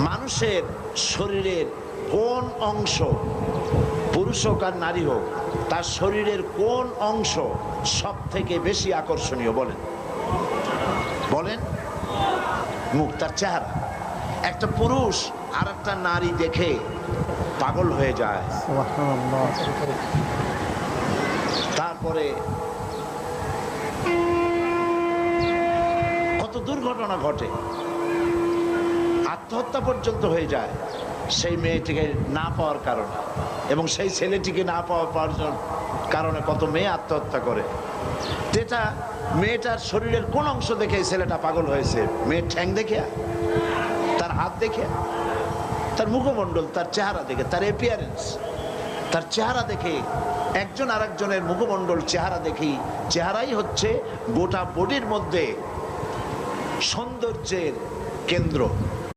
মানুষের শরীরের কোন অংশ, পুরুষ হোক আর নারী হোক, তার শরীরের কোন অংশ সব থেকে বেশি আকর্ষণীয়? বলেন বলেন। মুখ, তার চেহারা। একটা পুরুষ আর একটা নারী দেখে পাগল হয়ে যায়। তারপরে কত দুর্ঘটনা ঘটে, আত্মহত্যা পর্যন্ত হয়ে যায় সেই মেয়েটিকে না পাওয়ার কারণে, এবং সেই ছেলেটিকে না পাওয়ার কারণে কত মেয়ে আত্মহত্যা করে। এটা মেয়েটার শরীরের কোন অংশ দেখে ছেলেটা পাগল হয়েছে? মেয়ের ঠ্যাং দেখে, তার হাত দেখে, তার মুখমণ্ডল, তার চেহারা দেখে, তার অ্যাপিয়ারেন্স, তার চেহারা দেখে। একজন আরেকজনের মুখমণ্ডল, চেহারা দেখি। চেহারাই হচ্ছে গোটা বডির মধ্যে সৌন্দর্যের কেন্দ্র।